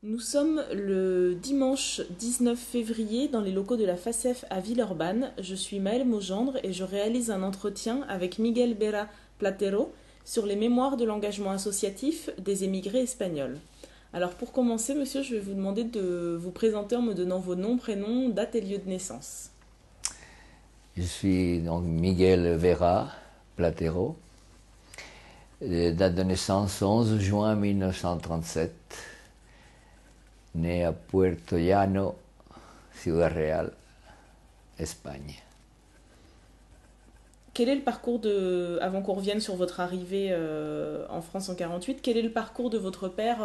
Nous sommes le dimanche 19 février dans les locaux de la FACEF à Villeurbanne. Je suis Maëlle Maugendre et je réalise un entretien avec Miguel Vera Platero sur les mémoires de l'engagement associatif des émigrés espagnols. Alors pour commencer, monsieur, je vais vous demander de vous présenter en me donnant vos noms, prénoms, date et lieu de naissance. Je suis donc Miguel Vera Platero, date de naissance 11 juin 1937, né à Puerto Llano, Ciudad Real, Espagne. Quel est le parcours de, avant qu'on revienne sur votre arrivée en France en 48, quel est le parcours de votre père,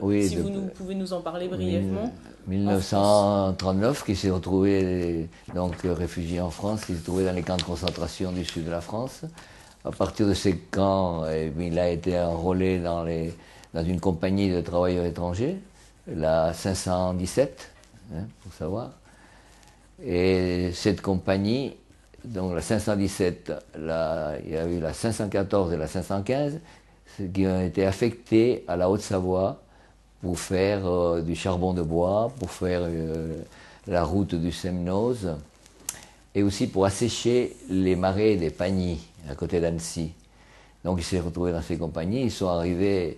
Oui, si pouvez nous en parler brièvement, en France? 1939, qui s'est retrouvé donc réfugié en France, qui s'est trouvé dans les camps de concentration du sud de la France. À partir de ces camps, il a été enrôlé dans une compagnie de travailleurs étrangers, la 517, pour savoir. Et cette compagnie, donc la 517, il y a eu la 514 et la 515, qui ont été affectés à la Haute-Savoie pour faire du charbon de bois, pour faire la route du Semnoz, et aussi pour assécher les marais des Pagny, à côté d'Annecy. Donc il s'est retrouvé dans ces compagnies. Ils sont arrivés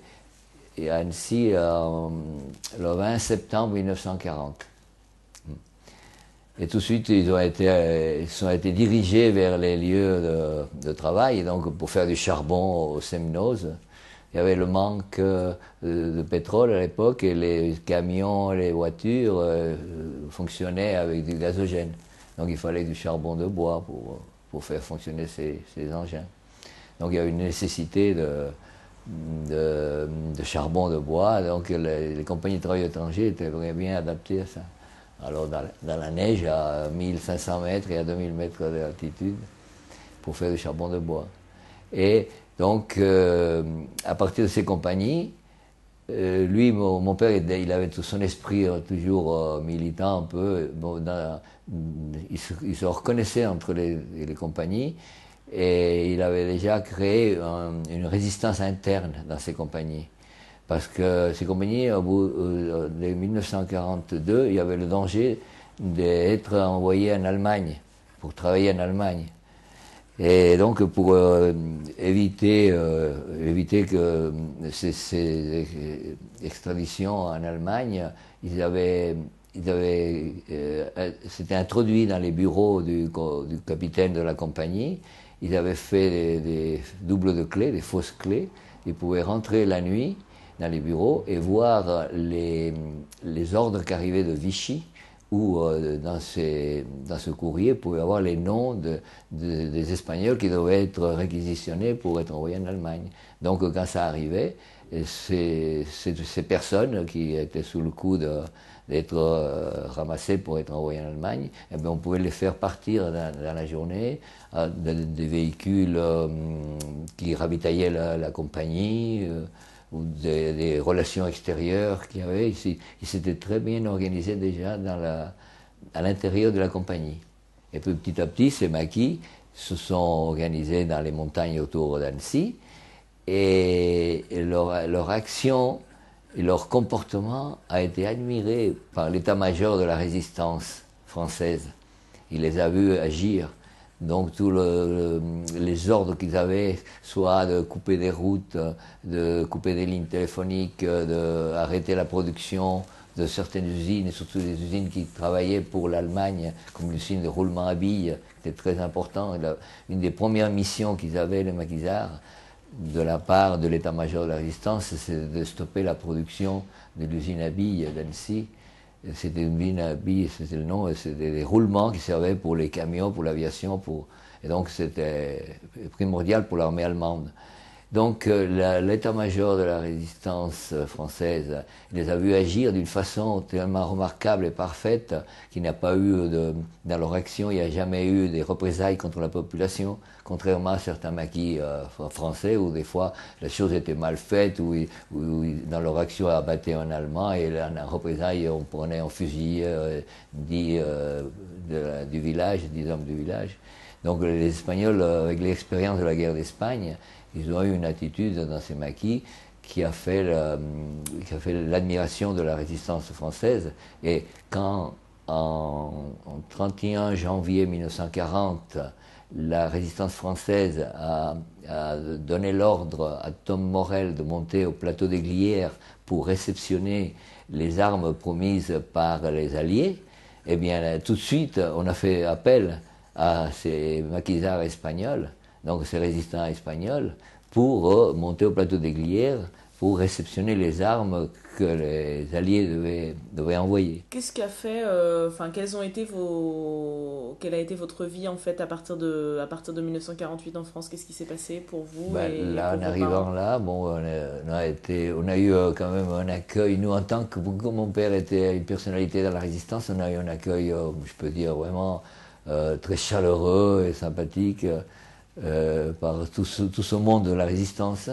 à Annecy le 20 septembre 1940. Et tout de suite, ils ont été dirigés vers les lieux de travail, donc pour faire du charbon au Semnoz. Il y avait le manque de pétrole à l'époque et les camions, les voitures fonctionnaient avec du gazogène. Donc il fallait du charbon de bois pour faire fonctionner ces engins. Donc il y a une nécessité de charbon de bois, donc les compagnies de travail étrangers étaient vraiment bien adaptées à ça. Alors dans la neige à 1500 mètres et à 2000 mètres d'altitude pour faire du charbon de bois. Et donc à partir de ces compagnies, lui, mon père, il avait tout son esprit toujours militant un peu. Bon, il se reconnaissait entre les compagnies et il avait déjà créé une résistance interne dans ces compagnies. Parce que ces compagnies, au bout de 1942, il y avait le danger d'être envoyé en Allemagne, pour travailler en Allemagne. Et donc pour éviter que ces extraditions en Allemagne, c'était introduit dans les bureaux du capitaine de la compagnie. Ils avaient fait des doubles de clés, des fausses clés. Ils pouvaient rentrer la nuit dans les bureaux et voir les ordres qui arrivaient de Vichy, où dans ce courrier, vous pouvez avoir les noms des Espagnols qui devaient être réquisitionnés pour être envoyés en Allemagne. Donc quand ça arrivait, ces personnes qui étaient sous le coup d'être ramassées pour être envoyées en Allemagne, eh bien, on pouvait les faire partir dans la journée, des véhicules qui ravitaillaient la compagnie, ou des relations extérieures qu'il y avait. Ils s'étaient très bien organisés déjà à l'intérieur de la compagnie. Et puis petit à petit, ces maquis se sont organisés dans les montagnes autour d'Annecy et leur action et leur comportement a été admiré par l'état-major de la résistance française. Il les a vus agir. Donc tous les ordres qu'ils avaient, soit de couper des routes, de couper des lignes téléphoniques, d'arrêter la production de certaines usines, et surtout des usines qui travaillaient pour l'Allemagne, comme l'usine de roulement à billes, qui était très important. Une des premières missions qu'ils avaient, les maquisards, de la part de l'état-major de la résistance, c'est de stopper la production de l'usine à billes d'Annecy. C'était une usine à billes, c'était le nom, c'était des roulements qui servaient pour les camions, pour l'aviation, et donc c'était primordial pour l'armée allemande. Donc l'état-major de la résistance française les a vus agir d'une façon tellement remarquable et parfaite qu'il n'y a pas eu, dans leur action, il n'y a jamais eu des représailles contre la population, contrairement à certains maquis français où des fois la chose était mal faite, où dans leur action abattaient un Allemand et en représailles on fusillait du village, 10 hommes du village. Donc les Espagnols, avec l'expérience de la guerre d'Espagne, ils ont eu une attitude dans ces maquis qui a fait l'admiration de la résistance française. Et quand, en 31 janvier 1940, la résistance française a donné l'ordre à Tom Morel de monter au plateau des Glières pour réceptionner les armes promises par les Alliés, eh bien, tout de suite, on a fait appel à ces maquisards espagnols, donc ces résistants espagnols, pour monter au plateau des Glières, pour réceptionner les armes que les Alliés devaient envoyer. Qu'est-ce qu'a fait, quelle a été votre vie en fait à partir de 1948 en France? Qu'est-ce qui s'est passé pour vous et Là, pour en vos arrivant parents? là, bon, on a eu quand même un accueil. Nous, en tant que mon père était une personnalité dans la résistance, on a eu un accueil, je peux dire vraiment très chaleureux et sympathique par tout ce monde de la résistance.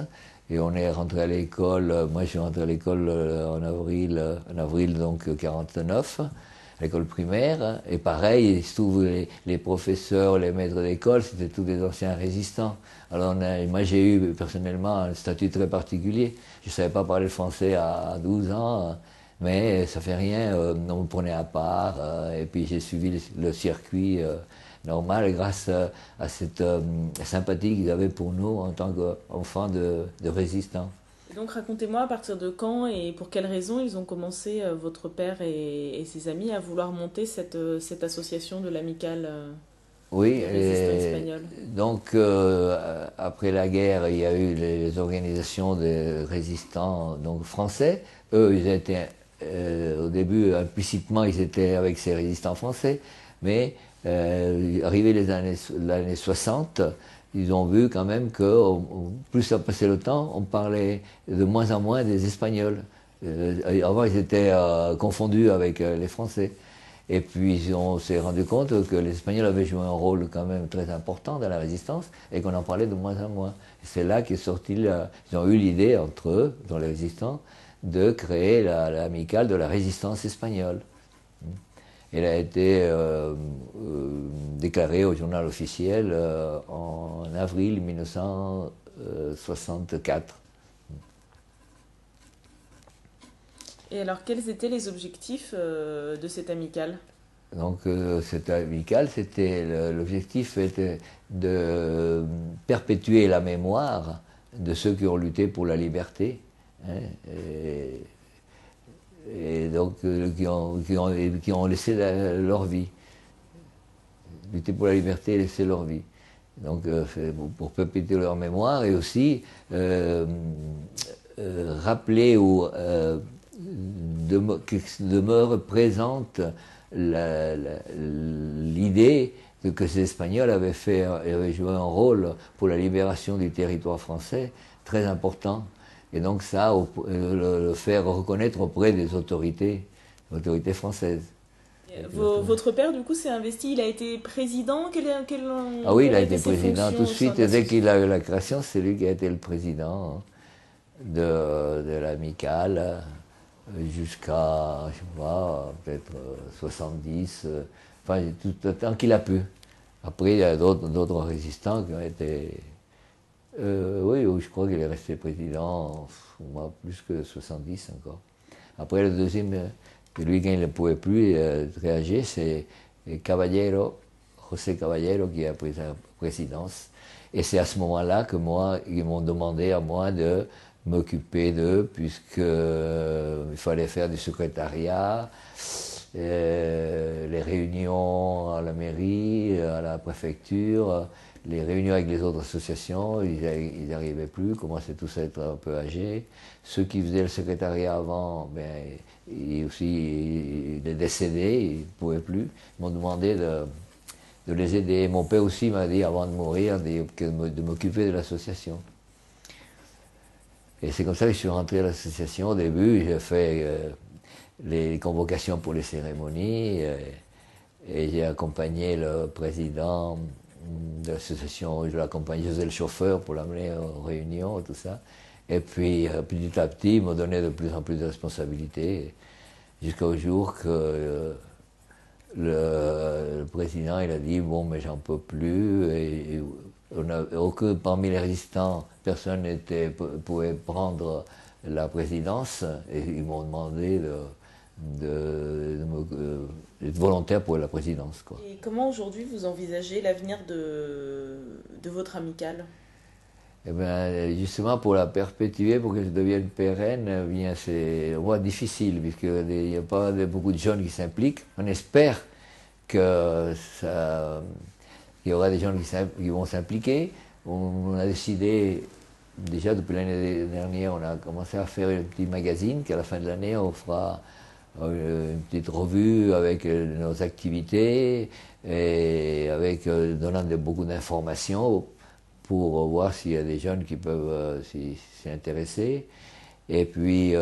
Et on est rentré à l'école, moi je suis rentré à l'école en avril donc 49, à l'école primaire, et pareil, il se trouve les professeurs, les maîtres d'école, c'était tous des anciens résistants. Alors moi j'ai eu personnellement un statut très particulier, je ne savais pas parler le français à 12 ans, mais ça fait rien, on me prenait à part, et puis j'ai suivi le circuit normal grâce à cette sympathie qu'ils avaient pour nous en tant qu'enfants de résistants. Et donc racontez-moi à partir de quand et pour quelles raisons ils ont commencé, votre père et ses amis, à vouloir monter cette association de l'amicale Oui, des résistants espagnols. donc après la guerre, il y a eu les organisations des résistants donc français. Eux, ils étaient au début implicitement, ils étaient avec ces résistants français, mais arrivé l'année 60, ils ont vu quand même que plus ça passait le temps, on parlait de moins en moins des Espagnols. Avant, ils étaient confondus avec les Français. Et puis on s'est rendu compte que les Espagnols avaient joué un rôle quand même très important dans la résistance et qu'on en parlait de moins en moins. Et c'est là qu'est sorti, ils ont eu l'idée entre eux, dans les résistants, de créer l'amicale de la résistance espagnole. Elle a été déclarée au journal officiel en avril 1964. Et alors quels étaient les objectifs de cette amicale? Donc cette amicale, l'objectif était de perpétuer la mémoire de ceux qui ont lutté pour la liberté, hein, et donc qui ont laissé leur vie, lutter pour la liberté et laisser leur vie. Donc pour perpétuer leur mémoire et aussi rappeler ou demeure présente l'idée que ces Espagnols avaient joué un rôle pour la libération du territoire français très important. Et donc ça, le faire reconnaître auprès des autorités françaises. Votre père, du coup, s'est investi, il a été président. Ah oui, il Quelles a étaient été ses président fonctions tout de au sein suite. de Et dès qu'il l'association? a eu la création, c'est lui qui a été le président de l'amicale jusqu'à, je sais pas, peut-être 70, enfin tout le temps qu'il a pu. Après, il y a d'autres résistants qui ont été... oui, je crois qu'il est resté président, moi, plus que 70 encore. Après, le deuxième, lui, quand il ne pouvait plus réagir, c'est Caballero, José Caballero, qui a pris sa présidence. Et c'est à ce moment-là que moi, ils m'ont demandé à moi de m'occuper d'eux, puisque il fallait faire du secrétariat, les réunions à la mairie, à la préfecture, les réunions avec les autres associations, ils n'arrivaient plus, commençaient tous à être un peu âgés. Ceux qui faisaient le secrétariat avant, ben, ils étaient décédés, ils ne pouvaient plus. Ils m'ont demandé de les aider. Mon père aussi m'a dit, avant de mourir, de m'occuper de l'association. Et c'est comme ça que je suis rentré à l'association. Au début, j'ai fait les convocations pour les cérémonies et j'ai accompagné le président de l'association, je l'accompagnais, je faisais le chauffeur pour l'amener aux réunions, tout ça. Et puis, petit à petit, il m'a donné de plus en plus de responsabilités, jusqu'au jour que le président, il a dit, bon, mais j'en peux plus, parmi les résistants, personne ne pouvait prendre la présidence et ils m'ont demandé d'être volontaire pour la présidence, quoi. Et comment aujourd'hui vous envisagez l'avenir de votre amicale? Eh bien, justement, pour la perpétuer, pour qu'elle devienne pérenne, eh bien, c'est difficile, puisqu'il n'y a pas beaucoup de jeunes qui s'impliquent. On espère que qu'il y aura des gens qui vont s'impliquer. On a décidé, déjà depuis l'année dernière, on a commencé à faire un petit magazine qu'à la fin de l'année, on fera une petite revue avec nos activités et avec donnant beaucoup d'informations pour voir s'il y a des jeunes qui peuvent s'y intéresser. Et puis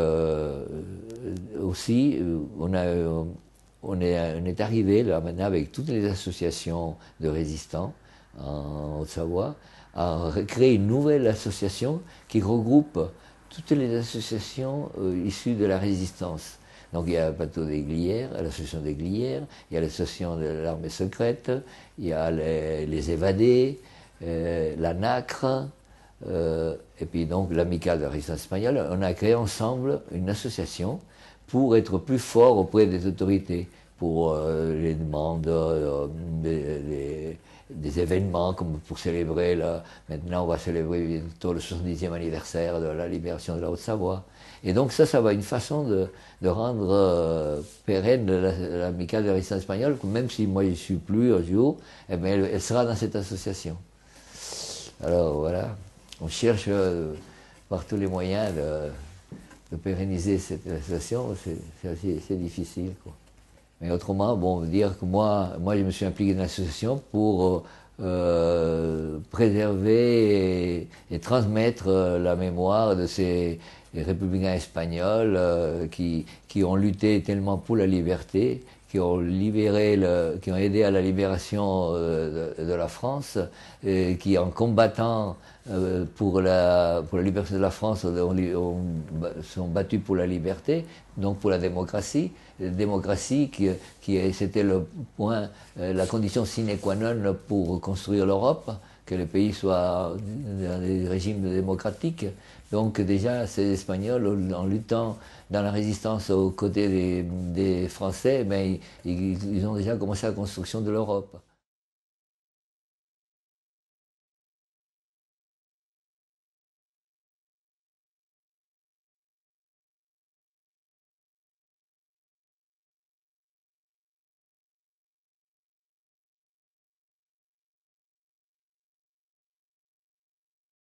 aussi, on est arrivé là maintenant avec toutes les associations de résistants en Haute-Savoie à créer une nouvelle association qui regroupe toutes les associations issues de la résistance. Donc il y a le plateau des Glières, l'association des Glières, il y a l'association de l'armée secrète, il y a les évadés, la NACRE, et puis donc l'amicale de la résistance espagnole. On a créé ensemble une association pour être plus fort auprès des autorités, pour les demandes des événements, comme pour célébrer, maintenant on va célébrer bientôt le 70e anniversaire de la libération de la Haute-Savoie. Et donc ça va être une façon de rendre pérenne l'amicale de la résistance espagnole, même si moi je ne suis plus un jour, eh bien, elle sera dans cette association. Alors voilà, on cherche par tous les moyens de pérenniser cette association, c'est difficile, quoi. Mais autrement, bon, dire que moi je me suis impliqué dans l'association pour préserver et transmettre la mémoire de ces républicains espagnols qui ont lutté tellement pour la liberté, qui ont aidé à la libération de la France, et qui en combattant pour la liberté de la France sont battus pour la liberté, donc pour la démocratie qui c'était le point, la condition sine qua non pour construire l'Europe, que le pays soit dans des régimes démocratiques. Donc déjà, ces Espagnols, en luttant dans la résistance aux côtés des Français, ben, ils ont déjà commencé la construction de l'Europe.